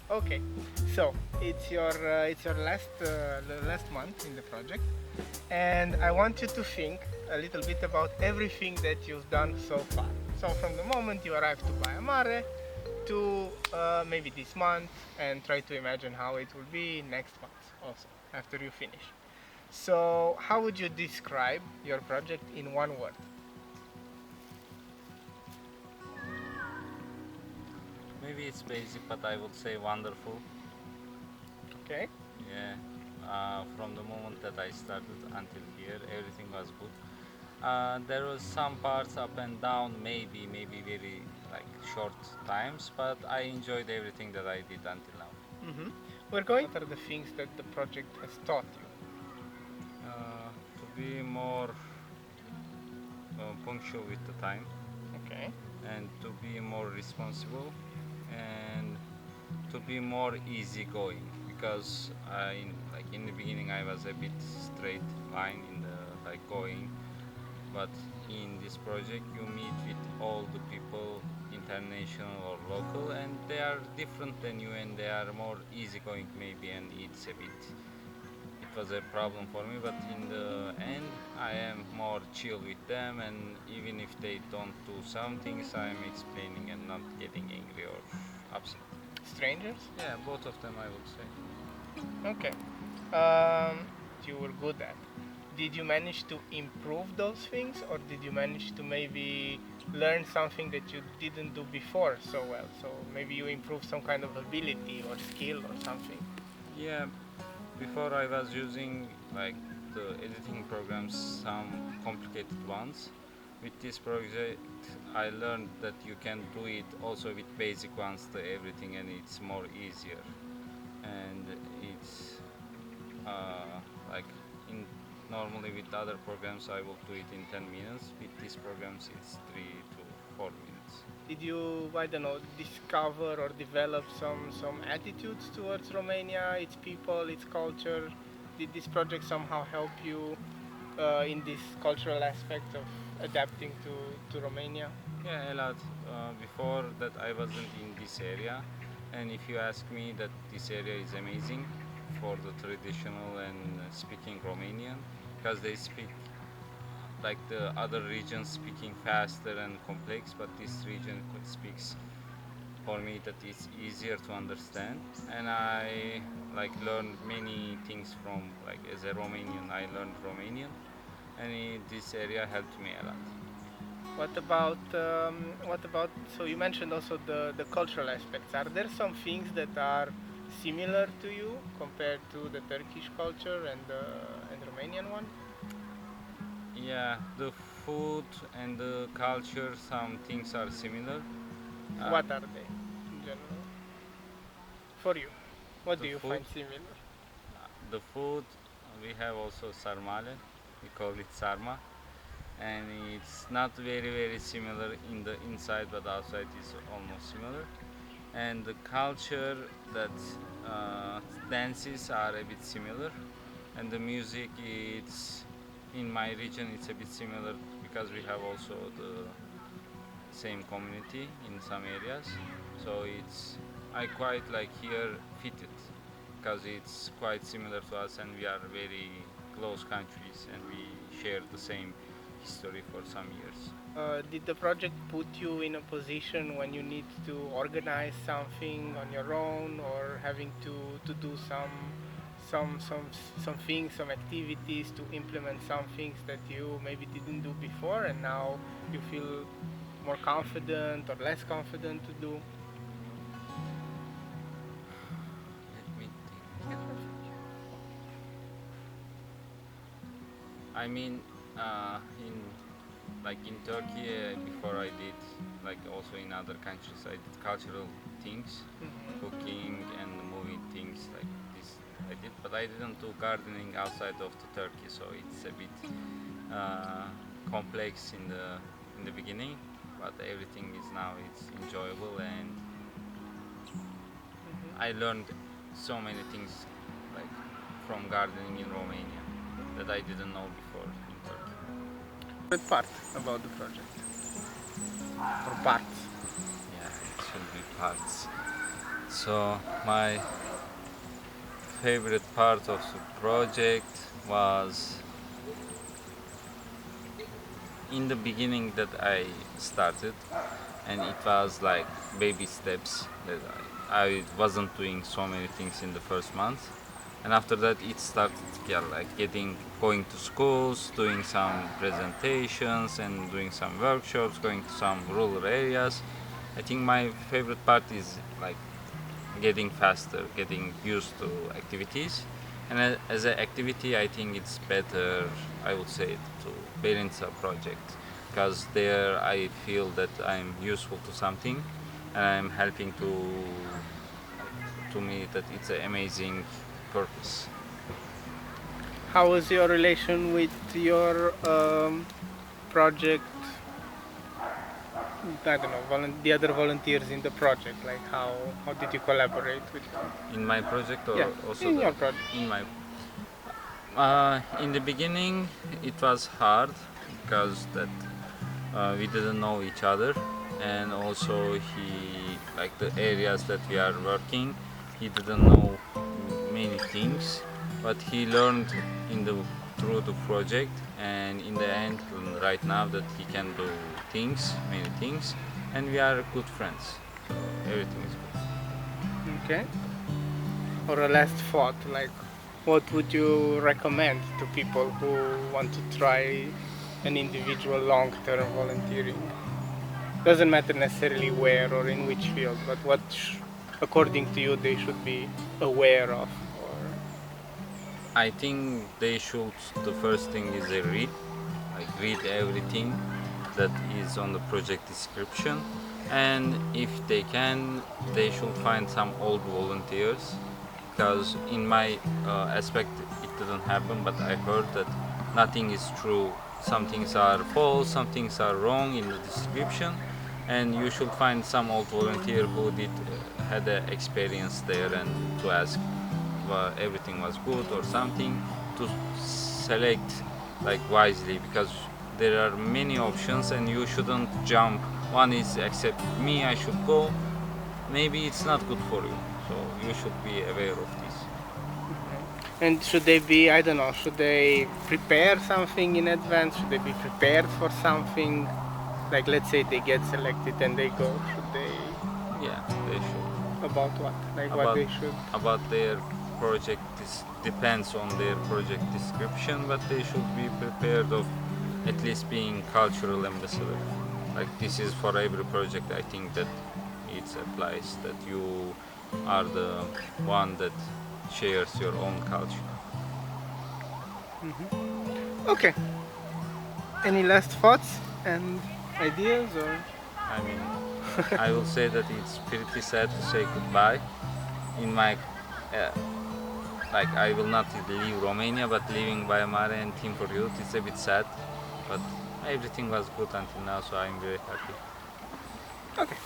Okay, so it's your last month in the project, and I want you to think a little bit about everything that you've done so far. So from the moment you arrived to Baia Mare to maybe this month, and try to imagine how it will be next month also after you finish. So how would you describe your project in one word? Maybe it's basic, but I would say wonderful. Okay. Yeah. From the moment that I started until here, everything was good. There was some parts up and down, maybe very like short times, but I enjoyed everything that I did until now. Mm-hmm. We're going. What are the things that the project has taught you? To be more punctual with the time, Okay. and to be more responsible, and to be more easygoing, because in the beginning I was a bit straight line in the like going, but in this project you meet with all the people, international or local, and they are different than you, and they are more easygoing maybe, and it was a problem for me, but in the end I am more chill with them, and even if they don't do some things, I am explaining and not getting angry or upset. Strangers? Yeah, both of them I would say. Okay. You were good at. Did you manage to improve those things, or did you manage to maybe learn something that you didn't do before so well? So maybe you improved some kind of ability or skill or something. Yeah, before I was using like the editing programs, some complicated ones. With this project I learned that you can do it also with basic ones to everything, and it's more easier, and it's like in normally with other programs I will do it in 10 minutes. With these programs it's 3 to 4 minutes. Did you, I don't know, discover or develop some attitudes towards Romania, its people, its culture? Did this project somehow help you in this cultural aspect of adapting to Romania? Yeah, a lot. Before that I wasn't in this area, and if you ask me, that this area is amazing for the traditional and speaking Romanian, because they speak like the other regions speaking faster and complex, but this region speaks for me that it's easier to understand, and I like learned many things from, like as a Romanian I learned Romanian, and this area helped me a lot. What about? So you mentioned also the cultural aspects. Are there some things that are similar to you compared to the Turkish culture and Romanian one? Yeah, the food and the culture, some things are similar. Uh, What are they in general for you? What the do you food, find similar? the food, we have also sarmale. We call it sarma, and it's not very similar in the inside, but outside is almost similar. And the culture, that dances are a bit similar, and the music, it's in my region it's a bit similar, because we have also the same community in some areas, so it's I quite like here fit it, because it's quite similar to us, and we are very close countries, and we share the same history for some years. Did the project put you in a position when you need to organize something on your own, or having to do some some some things, some activities to implement some things that you maybe didn't do before, and now you feel more confident or less confident to do? Let me think. I mean, in like in Turkey, before I did, like also in other countries, I did cultural things, Hmm. cooking and movie things like this. I did, but I didn't do gardening outside of the Turkey, so it's a bit uh, complex in the beginning. But everything is now it's enjoyable, and I learned so many things like from gardening in Romania that I didn't know before in Turkey. Favorite part about the project, or parts? Yeah, it should be parts. So my favorite part of the project was in the beginning that I started, and it was like baby steps that I wasn't doing so many things in the first month, and after that it started, yeah, like going to schools, doing some presentations and doing some workshops, going to some rural areas. I think my favorite part is like getting faster, getting used to activities. And as an activity, I think it's better, I would say, to balance a project, because there I feel that I'm useful to something and I'm helping to me that it's an amazing purpose. How was your relation with your project? I don't know, the other volunteers in the project. Like how did you collaborate with them? In my project, or Yeah, also in your project. in my in the beginning it was hard because that we didn't know each other, and also he, like the areas that we are working, he didn't know many things, but he learned through the project, and in the end, right now that he can do many things, and we are good friends, so everything is good. Okay. Or a last thought, like what would you recommend to people who want to try an individual long-term volunteering? Doesn't matter necessarily where or in which field, but what, according to you, they should be aware of? Or I think they should, the first thing is they read everything that is on the project description, and if they can, they should find some old volunteers, because in my aspect it didn't happen, but I heard that nothing is true, some things are false, some things are wrong in the description, and you should find some old volunteer who had an experience there, and to ask everything was good or something, to select like wisely, because there are many options and you shouldn't jump. One is accept me, I should go, maybe it's not good for you, so you should be aware of this. and should they be, I don't know, should they prepare something in advance? Should they be prepared for something? Like let's say they get selected and they go, should they, Yeah, they should. about what? Like what they should? About their project, this depends on their project description, but they should be prepared of at least being cultural ambassador. Like this is for every project, I think that it applies, that you are the one that shares your own culture. Okay. Any last thoughts and ideas or? I mean, I will say that it's pretty sad to say goodbye. In my, like, I will not leave Romania, but leaving Baia Mare and Team for Youth, it's a bit sad. But everything was good until now, so I'm very happy. Okay.